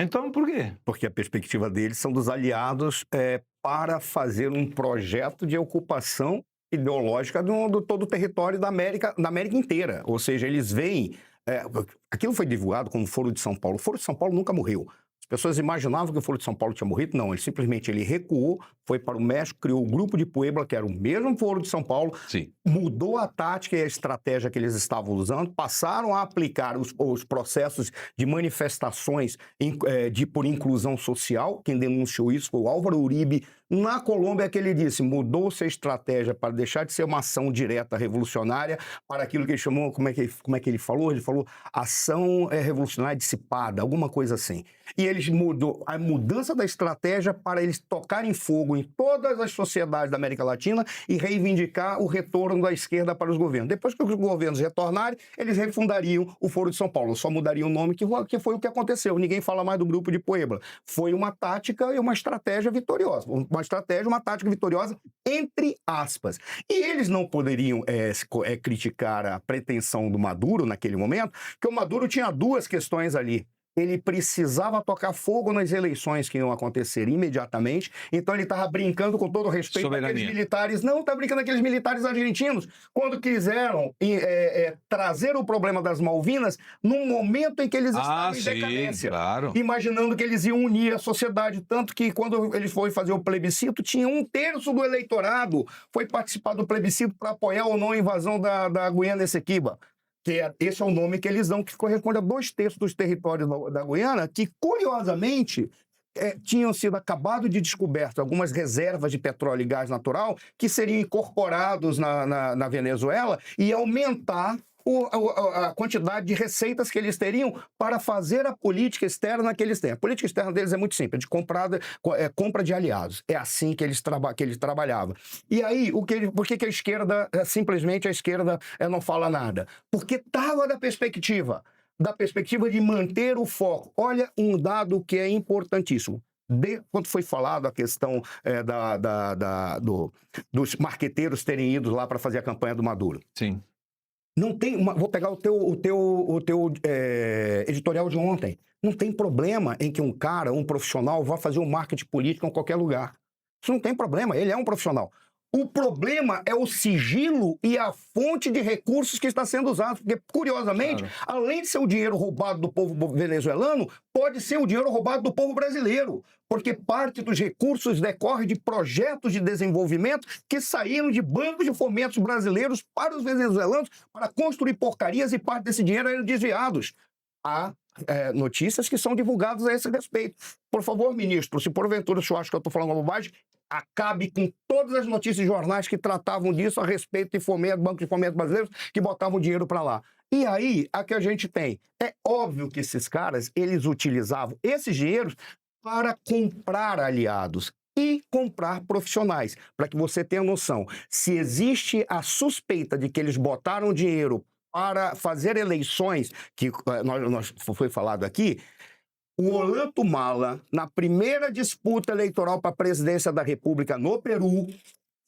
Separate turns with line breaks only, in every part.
Então por quê?
Porque a perspectiva deles são dos aliados para fazer um projeto de ocupação ideológica do todo o território da América inteira. Ou seja, eles veem. Aquilo foi divulgado como Foro de São Paulo. O Foro de São Paulo nunca morreu. As pessoas imaginavam que o Foro de São Paulo tinha morrido. Não, ele recuou, foi para o México, criou o Grupo de Puebla, que era o mesmo Foro de São Paulo,
Sim.
mudou a tática e a estratégia que eles estavam usando, passaram a aplicar os processos de manifestações por inclusão social. Quem denunciou isso foi o Álvaro Uribe. Na Colômbia, que ele disse, mudou-se a estratégia para deixar de ser uma ação direta revolucionária para aquilo que ele chamou, como é que ele falou? Ele falou ação revolucionária dissipada, alguma coisa assim. E eles mudou a mudança da estratégia para eles tocarem fogo em todas as sociedades da América Latina e reivindicar o retorno da esquerda para os governos. Depois que os governos retornarem, eles refundariam o Foro de São Paulo. Só mudariam o nome, que foi o que aconteceu. Ninguém fala mais do Grupo de Puebla. Foi uma tática e uma estratégia vitoriosa. Uma tática vitoriosa, entre aspas. E eles não poderiam criticar a pretensão do Maduro naquele momento, porque o Maduro tinha duas questões ali. Ele precisava tocar fogo nas eleições que iam acontecer imediatamente, então ele estava brincando com todo respeito àqueles militares. Não, está brincando aqueles militares argentinos, quando quiseram trazer o problema das Malvinas num momento em que eles estavam em decadência.
Claro.
Imaginando que eles iam unir a sociedade, tanto que quando eles foram fazer o plebiscito, tinha 1/3 do eleitorado foi participar do plebiscito para apoiar ou não a invasão da Guiana Essequiba. Esse é o nome que eles dão, que corresponde a 2/3 dos territórios da Guiana, que, curiosamente, tinham sido acabado de descoberto algumas reservas de petróleo e gás natural que seriam incorporados na Venezuela e aumentar a quantidade de receitas que eles teriam para fazer a política externa que eles têm. A política externa deles é muito simples, de compra de aliados. É assim que eles trabalhavam. E aí, por que a esquerda, simplesmente a esquerda não fala nada? Porque estava da perspectiva de manter o foco. Olha um dado que é importantíssimo. Quando foi falado a questão dos marqueteiros terem ido lá para fazer a campanha do Maduro.
Sim.
Não tem vou pegar o teu editorial de ontem. Não tem problema em que um profissional vá fazer um marketing político em qualquer lugar. Isso não tem problema, ele é um profissional. O problema é o sigilo e a fonte de recursos que está sendo usado. Porque, curiosamente, além de ser o dinheiro roubado do povo venezuelano, pode ser o dinheiro roubado do povo brasileiro. Porque parte dos recursos decorre de projetos de desenvolvimento que saíram de bancos de fomentos brasileiros para os venezuelanos para construir porcarias e parte desse dinheiro eram desviados. Há notícias que são divulgadas a esse respeito. Por favor, ministro, se porventura o senhor acha que eu estou falando uma bobagem, acabe com todas as notícias de jornais que tratavam disso a respeito de bancos de fomento brasileiros que botavam dinheiro para lá. E aí, a que a gente tem? É óbvio que esses caras, eles utilizavam esses dinheiros para comprar aliados e comprar profissionais, para que você tenha noção. Se existe a suspeita de que eles botaram dinheiro para fazer eleições, que foi falado aqui, o Ollanta Humala, na primeira disputa eleitoral para a presidência da República no Peru,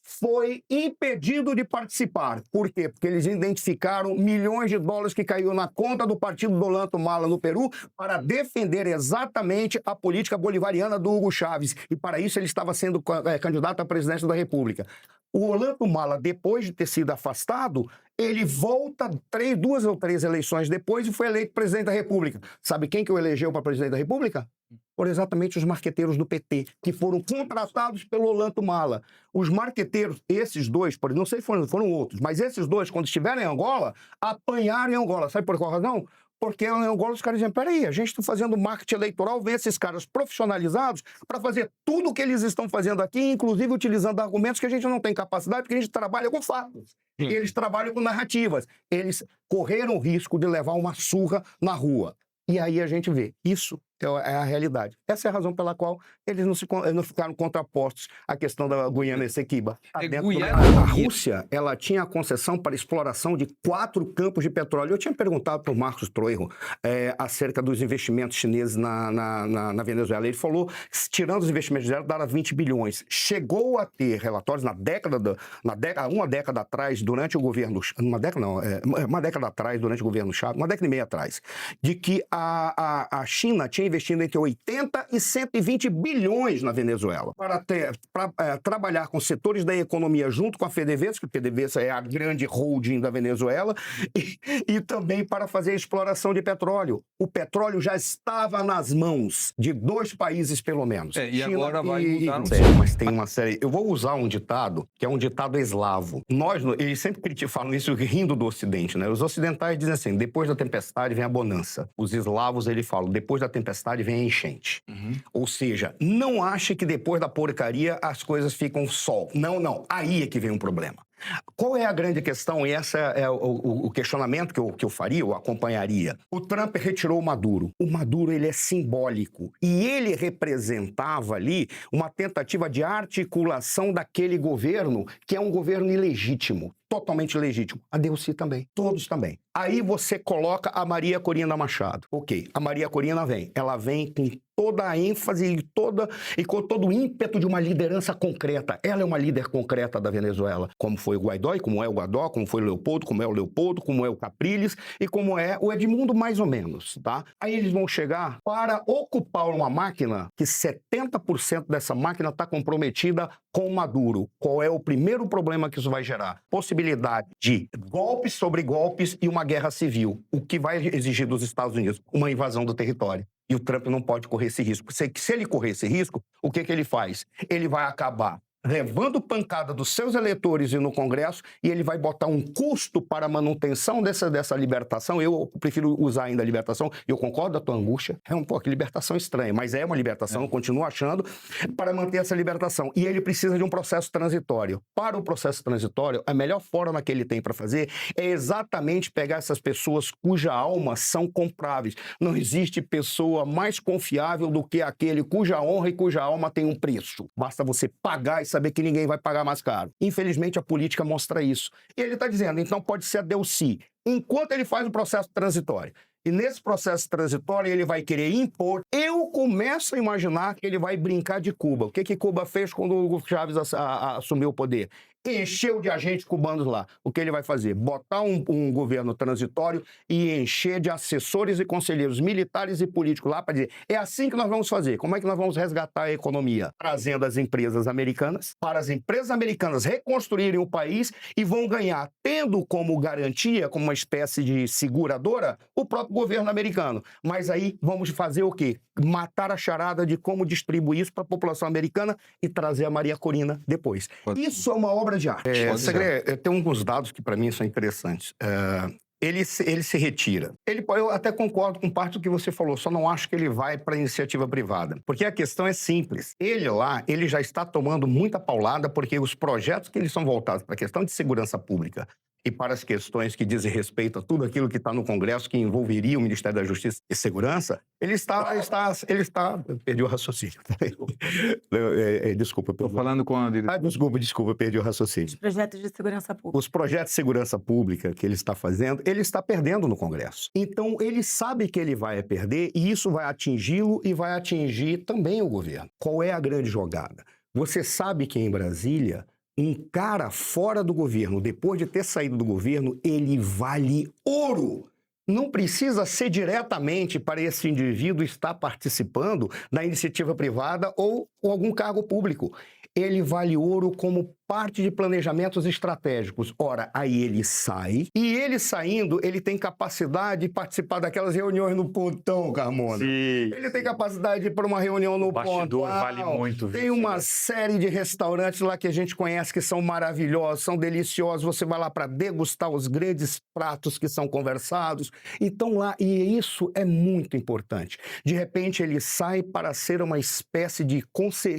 foi impedido de participar. Por quê? Porque eles identificaram milhões de dólares que caiu na conta do partido do Ollanta Humala no Peru para defender exatamente a política bolivariana do Hugo Chávez. E para isso ele estava sendo candidato à presidência da República. O Ollanta Humala, depois de ter sido afastado, ele volta 2 ou 3 eleições depois e foi eleito presidente da República. Sabe quem que o elegeu para presidente da República? Por exatamente os marqueteiros do PT, que foram contratados pelo Ollanta Humala. Os marqueteiros, esses dois, não sei se foram outros, mas esses dois, quando estiveram em Angola, apanharam em Angola. Sabe por qual razão? Porque em Angola os caras dizem, peraí, a gente está fazendo marketing eleitoral, vem esses caras profissionalizados para fazer tudo o que eles estão fazendo aqui, inclusive utilizando argumentos que a gente não tem capacidade, porque a gente trabalha com fatos. Eles trabalham com narrativas. Eles correram o risco de levar uma surra na rua. E aí a gente vê, isso é a realidade. Essa é a razão pela qual eles não ficaram contrapostos à questão da Guiana Essequiba. A Rússia, ela tinha a concessão para exploração de 4 campos de petróleo. Eu tinha perguntado para o Marcos Troiro acerca dos investimentos chineses na Venezuela. Ele falou, tirando os investimentos zero, dava 20 bilhões. Chegou a ter relatórios uma década atrás, durante o governo... uma década atrás, durante o governo Chávez, uma década e meia atrás, de que a China tinha vem investindo entre 80 e 120 bilhões na Venezuela para trabalhar com setores da economia junto com a PDVSA, que a PDVSA é a grande holding da Venezuela, e também para fazer a exploração de petróleo. O petróleo já estava nas mãos de 2 países, pelo menos.
E agora vai mudar.
Mas tem uma série... Eu vou usar um ditado, que é um ditado eslavo. Eles sempre falam isso rindo do Ocidente, né? Os ocidentais dizem assim, depois da tempestade vem a bonança. Os eslavos, eles falam, depois da tempestade vem a enchente. Ou seja, não ache que depois da porcaria as coisas ficam sol. Não. Aí é que vem um problema. Qual é a grande questão? E esse é o questionamento que eu faria, eu acompanharia. O Trump retirou o Maduro. O Maduro, ele é simbólico. E ele representava ali uma tentativa de articulação daquele governo, que é um governo ilegítimo. Totalmente legítimo. A Delcy também. Todos também. Aí você coloca a Maria Corina Machado. Ok, a Maria Corina vem. Ela vem com toda a ênfase e com todo o ímpeto de uma liderança concreta. Ela é uma líder concreta da Venezuela. Como foi o Guaidó, e como é o Guaidó, como foi o Leopoldo, como é o Leopoldo, como é o Capriles e como é o Edmundo, mais ou menos, tá? Aí eles vão chegar para ocupar uma máquina que 70% dessa máquina está comprometida com o Maduro. Qual é o primeiro problema que isso vai gerar? Possibilidade de golpes sobre golpes e uma guerra civil. O que vai exigir dos Estados Unidos? Uma invasão do território. E o Trump não pode correr esse risco. Se ele correr esse risco, o que ele faz? Ele vai acabar levando pancada dos seus eleitores e no Congresso, e ele vai botar um custo para a manutenção dessa libertação. Eu prefiro usar ainda a libertação, eu concordo com a tua angústia. Que libertação estranha, mas é uma libertação, eu continuo achando, para manter essa libertação. E ele precisa de um processo transitório. Para o processo transitório, a melhor forma que ele tem para fazer é exatamente pegar essas pessoas cuja alma são compráveis. Não existe pessoa mais confiável do que aquele cuja honra e cuja alma tem um preço. Basta você pagar e saber que ninguém vai pagar mais caro. Infelizmente, a política mostra isso. E ele está dizendo, então pode ser a Delcy, enquanto ele faz o processo transitório. E nesse processo transitório, ele vai querer impor. Eu começo a imaginar que ele vai brincar de Cuba. O que Cuba fez quando o Hugo Chávez assumiu o poder? Encheu de agentes cubanos lá. O que ele vai fazer? Botar um governo transitório e encher de assessores e conselheiros militares e políticos lá para dizer, é assim que nós vamos fazer. Como é que nós vamos resgatar a economia? Trazendo as empresas americanas, para as empresas americanas reconstruírem o país e vão ganhar, tendo como garantia, como uma espécie de seguradora, o próprio governo americano. Mas aí vamos fazer o quê? Matar a charada de como distribuir isso para a população americana e trazer a Maria Corina depois. Isso é uma obra de arte. Tem alguns dados que para mim são interessantes. Ele se retira. Eu até concordo com parte do que você falou, só não acho que ele vai para a iniciativa privada. Porque a questão é simples. Ele já está tomando muita paulada porque os projetos que eles são voltados para a questão de segurança pública e para as questões que dizem respeito a tudo aquilo que está no Congresso, que envolveria o Ministério da Justiça e Segurança, ele está... Eu perdi o raciocínio. Desculpa.
Estou falando com a diretora.
Desculpa, eu perdi o raciocínio.
Os projetos de segurança pública.
Os projetos de segurança pública que ele está fazendo, ele está perdendo no Congresso. Então, ele sabe que ele vai perder e isso vai atingi-lo e vai atingir também o governo. Qual é a grande jogada? Você sabe que em Brasília, um cara fora do governo, depois de ter saído do governo, ele vale ouro. Não precisa ser diretamente para esse indivíduo estar participando da iniciativa privada ou algum cargo público. Ele vale ouro como parte de planejamentos estratégicos. Ora, aí ele sai, e ele saindo, ele tem capacidade de participar daquelas reuniões no Pontão, Carmona.
Sim.
Ele tem capacidade de ir para uma reunião no Pontão.
Vale muito.
Tem uma série de restaurantes lá que a gente conhece que são maravilhosos, são deliciosos. Você vai lá para degustar os grandes pratos que são conversados. Então lá, e isso é muito importante. De repente ele sai para ser uma espécie de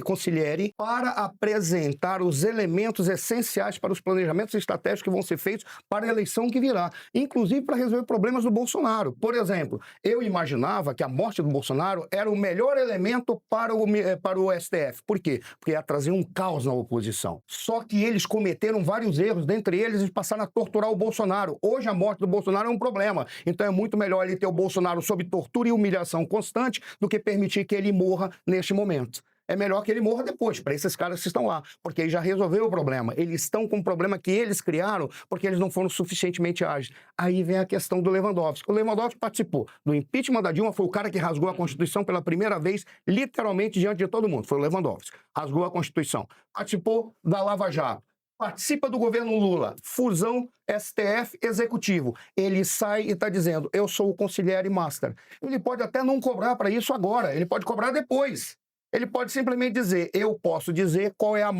consigliere para apresentar os elementos essenciais para os planejamentos estratégicos que vão ser feitos para a eleição que virá, inclusive para resolver problemas do Bolsonaro. Por exemplo, eu imaginava que a morte do Bolsonaro era o melhor elemento para o STF. Por quê? Porque ia trazer um caos na oposição. Só que eles cometeram vários erros, dentre eles eles passaram a torturar o Bolsonaro. Hoje a morte do Bolsonaro é um problema. Então é muito melhor ele ter o Bolsonaro sob tortura e humilhação constante do que permitir que ele morra neste momento. é melhor que ele morra depois, para esses caras que estão lá, porque aí já resolveu o problema. Eles estão com um problema que eles criaram porque eles não foram suficientemente ágeis. Aí vem a questão do Lewandowski. O Lewandowski participou do impeachment da Dilma, foi o cara que rasgou a Constituição pela primeira vez, literalmente diante de todo mundo. Foi o Lewandowski. Rasgou a Constituição. Participou da Lava Jato. Participa do governo Lula, fusão STF-Executivo. Ele sai e está dizendo, eu sou o consigliere master. Ele pode até não cobrar para isso agora, ele pode cobrar depois. Ele pode simplesmente dizer, eu posso dizer qual é o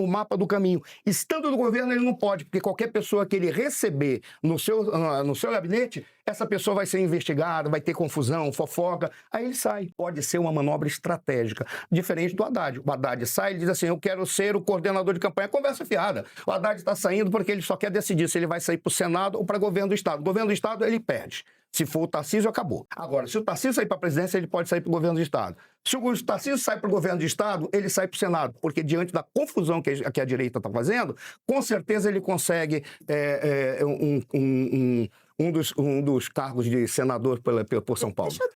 mapa do caminho. Estando no governo, ele não pode, porque qualquer pessoa que ele receber no seu gabinete, essa pessoa vai ser investigada, vai ter confusão, fofoca, aí ele sai. Pode ser uma manobra estratégica, diferente do Haddad. O Haddad sai e diz assim, eu quero ser o coordenador de campanha. Conversa fiada. O Haddad está saindo porque ele só quer decidir se ele vai sair para o Senado ou para o governo do Estado. O governo do Estado, ele perde. Se for o Tarcísio, acabou. Agora, se o Tarcísio sair para a presidência, ele pode sair para o governo do Estado. Se o Tarcísio sai para o governo do Estado, ele sai para o Senado, porque diante da confusão que a direita está fazendo, com certeza ele consegue um dos cargos de senador por São Paulo.